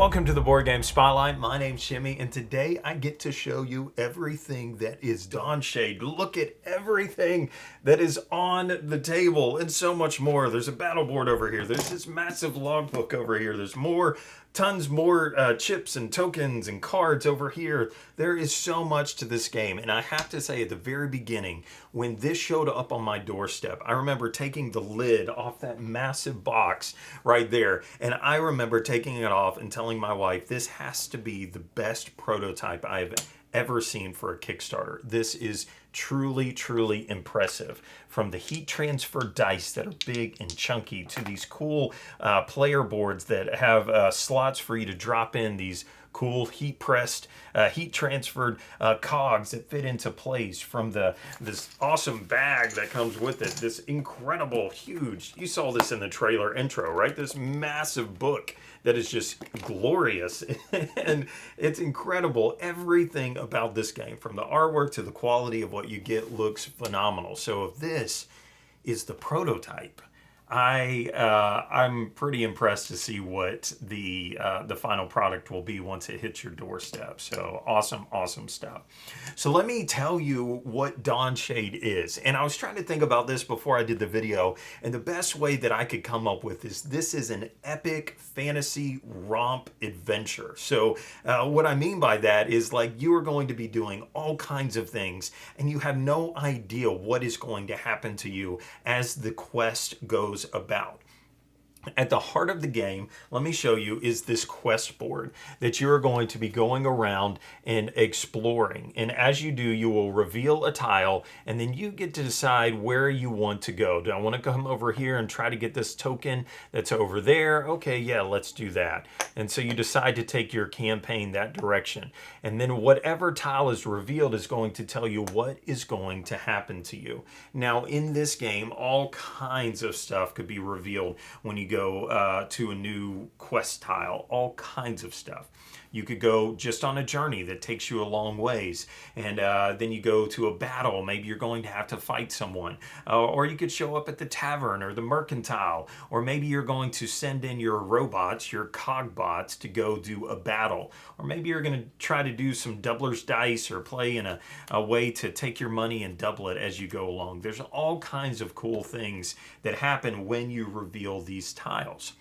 Welcome to the Board Game Spotlight. My name's Shimmy, and today I get to show you everything that is Dawnshade. Look at everything that is on the table and so much more. There's a battle board over here. There's this massive logbook over here. There's tons more chips and tokens and cards over here. There is so much to this game, and I have to say at the very beginning, when this showed up on my doorstep, I remember taking the lid off that massive box right there, and I remember taking it off and telling my wife, this has to be the best prototype I've ever seen for a Kickstarter. This is truly, truly impressive. From the heat transfer dice that are big and chunky to these cool player boards that have slots for you to drop in these cool heat pressed, heat transferred cogs that fit into place, from this awesome bag that comes with it, this incredible, huge, you saw this in the trailer intro, right? This massive book that is just glorious and it's incredible. Everything about this game, from the artwork to the quality of what you get, looks phenomenal. So if this is the prototype, I'm pretty impressed to see what the final product will be once it hits your doorstep. So awesome stuff. So let me tell you what Dawnshade is. And I was trying to think about this before I did the video, and the best way that I could come up with is this is an epic fantasy romp adventure. So what I mean by that is, like, you are going to be doing all kinds of things and you have no idea what is going to happen to you as the quest goes about. At the heart of the game, let me show you, is this quest board that you're going to be going around and exploring. And as you do, you will reveal a tile, and then you get to decide where you want to go. Do I want to come over here and try to get this token that's over there? Okay, yeah, let's do that. And so you decide to take your campaign that direction. And then whatever tile is revealed is going to tell you what is going to happen to you. Now, in this game, all kinds of stuff could be revealed when you go to a new quest tile, all kinds of stuff. You could go just on a journey that takes you a long ways, and then you go to a battle. Maybe you're going to have to fight someone, or you could show up at the tavern or the mercantile, or maybe you're going to send in your robots, your cog bots, to go do a battle, or maybe you're going to try to do some doubler's dice or play in a way to take your money and double it as you go along. There's all kinds of cool things that happen when you reveal these tiles.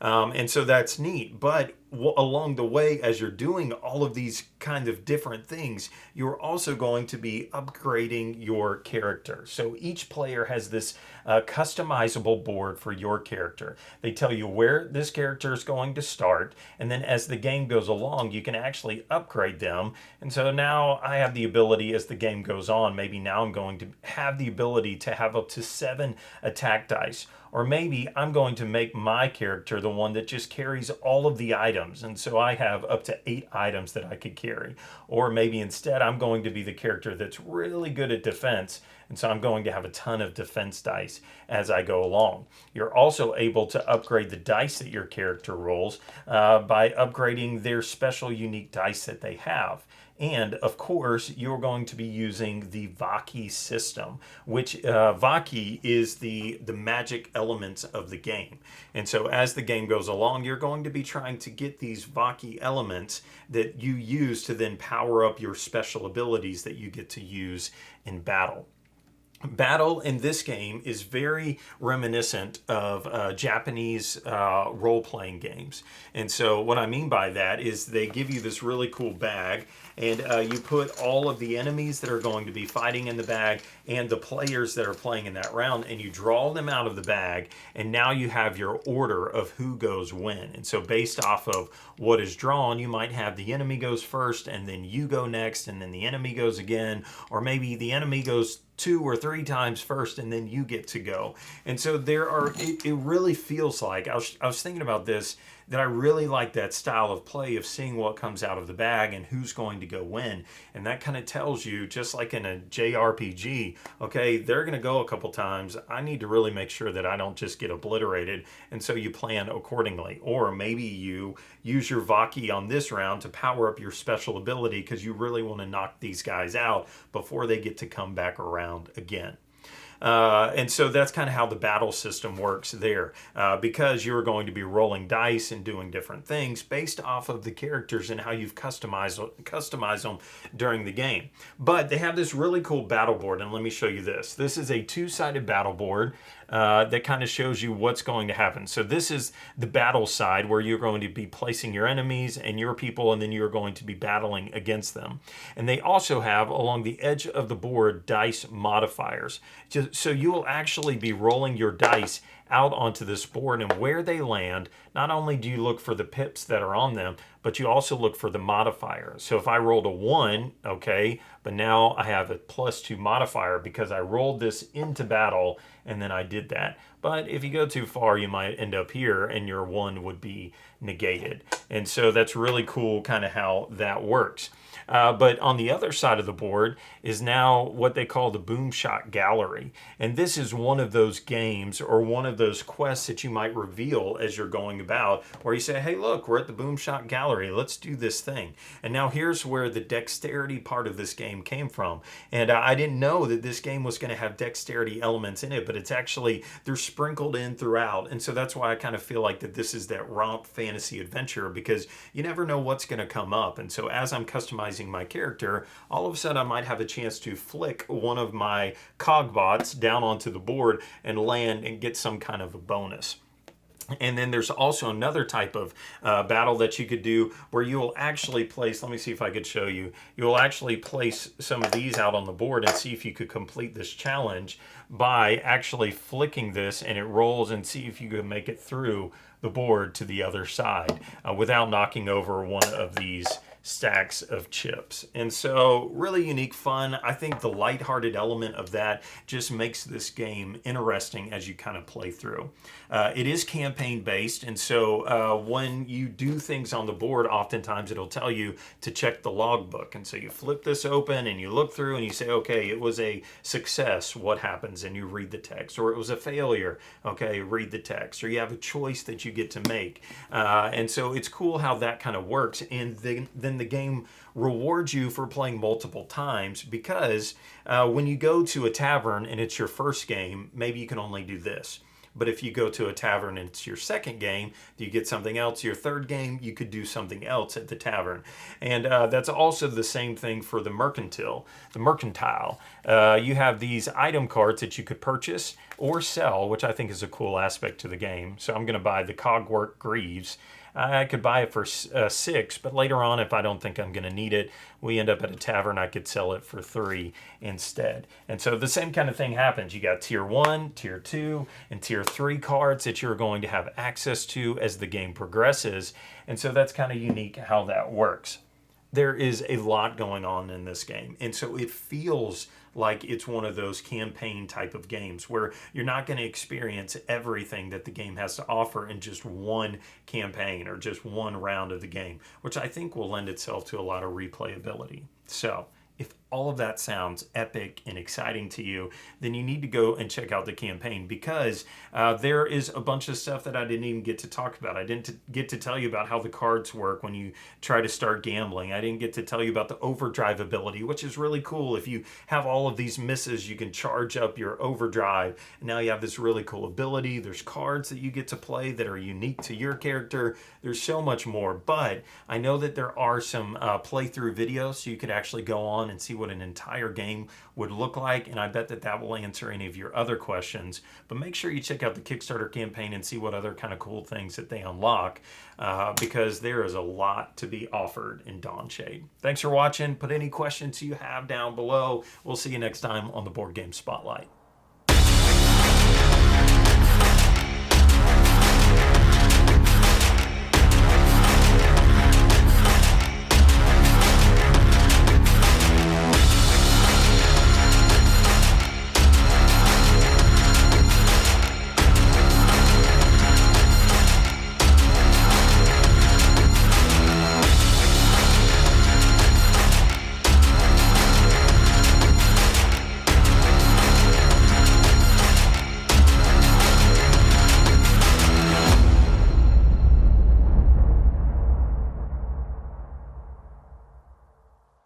And so that's neat. But along the way, as you're doing all of these kind of different things, you're also going to be upgrading your character. So each player has this customizable board for your character. They tell you where this character is going to start, and then as the game goes along, you can actually upgrade them. And so now I have the ability, as the game goes on, maybe now I'm going to have the ability to have up to 7 attack dice. Or maybe I'm going to make my character the one that just carries all of the items. And so I have up to 8 items that I could carry. Or maybe instead I'm going to be the character that's really good at defense. And so I'm going to have a ton of defense dice as I go along. You're also able to upgrade the dice that your character rolls by upgrading their special unique dice that they have. And of course, you're going to be using the Vaki system, which Vaki is the magic elements of the game. And so as the game goes along, you're going to be trying to get these Vaki elements that you use to then power up your special abilities that you get to use in battle. Battle in this game is very reminiscent of Japanese role-playing games. And so what I mean by that is they give you this really cool bag, and you put all of the enemies that are going to be fighting in the bag and the players that are playing in that round, and you draw them out of the bag, and now you have your order of who goes when. And so based off of what is drawn, you might have the enemy goes first, and then you go next, and then the enemy goes again, or maybe the enemy goes 2 or 3 times first and then you get to go. And so it really feels like, I was thinking about this, that I really like that style of play of seeing what comes out of the bag and who's going to go when. And that kind of tells you, just like in a JRPG, okay, they're going to go a couple times. I need to really make sure that I don't just get obliterated. And so you plan accordingly. Or maybe you use your Vaki on this round to power up your special ability because you really want to knock these guys out before they get to come back around again. And so that's kind of how the battle system works there, because you're going to be rolling dice and doing different things based off of the characters and how you've customized them during the game. But they have this really cool battle board, and let me show you this. This is a two-sided battle board that kind of shows you what's going to happen. So this is the battle side where you're going to be placing your enemies and your people, and then you're going to be battling against them. And they also have along the edge of the board dice modifiers. So you will actually be rolling your dice out onto this board, and where they land, not only do you look for the pips that are on them, but you also look for the modifier. So if I rolled a 1, okay, but now I have a +2 modifier because I rolled this into battle and then I did that. But if you go too far, you might end up here and your 1 would be negated. And so that's really cool kind of how that works. But on the other side of the board is now what they call the Boom Shot Gallery. And this is one of those games or one of those quests that you might reveal as you're going about, where you say, hey, look, we're at the Boom Shot Gallery. Let's do this thing. And now here's where the dexterity part of this game came from. And I didn't know that this game was going to have dexterity elements in it, but it's actually, they're sprinkled in throughout. And so that's why I kind of feel like that this is that romp fantasy adventure, because you never know what's going to come up. And so as I'm customizing my character, all of a sudden I might have a chance to flick one of my cogbots down onto the board and land and get some kind of a bonus. And then there's also another type of battle that you could do where you will actually place, let me see if I could show you, you will actually place some of these out on the board and see if you could complete this challenge by actually flicking this, and it rolls, and see if you could make it through the board to the other side without knocking over one of these stacks of chips. And so really unique fun. I think the lighthearted element of that just makes this game interesting as you kind of play through. It is campaign based, and so when you do things on the board, oftentimes it'll tell you to check the logbook. And so you flip this open and you look through and you say, okay, it was a success, what happens? And you read the text. Or it was a failure, okay, read the text. Or you have a choice that you get to make. And so it's cool how that kind of works. And then the game rewards you for playing multiple times, because when you go to a tavern and it's your first game, maybe you can only do this. But if you go to a tavern and it's your second game, you get something else. Your third game, you could do something else at the tavern. And that's also the same thing for the mercantile. You have these item cards that you could purchase or sell, which I think is a cool aspect to the game. So I'm going to buy the Cogwork Greaves. I could buy it for 6, but later on, if I don't think I'm going to need it, we end up at a tavern, I could sell it for 3 instead. And so the same kind of thing happens. You got tier 1, tier 2, and tier 3 cards that you're going to have access to as the game progresses. And so that's kind of unique how that works. There is a lot going on in this game, and so it feels like it's one of those campaign type of games where you're not going to experience everything that the game has to offer in just one campaign or just one round of the game, which I think will lend itself to a lot of replayability. So if all of that sounds epic and exciting to you, then you need to go and check out the campaign, because there is a bunch of stuff that I didn't even get to talk about. I didn't get to tell you about how the cards work when you try to start gambling. I didn't get to tell you about the overdrive ability, which is really cool. If you have all of these misses, you can charge up your overdrive. And now you have this really cool ability. There's cards that you get to play that are unique to your character. There's so much more, but I know that there are some playthrough videos, so you could actually go on and see what an entire game would look like, and I bet that that will answer any of your other questions. But make sure you check out the Kickstarter campaign and see what other kind of cool things that they unlock, because there is a lot to be offered in Dawnshade. Thanks for watching. Put any questions you have down below. We'll see you next time on the Board Game Spotlight.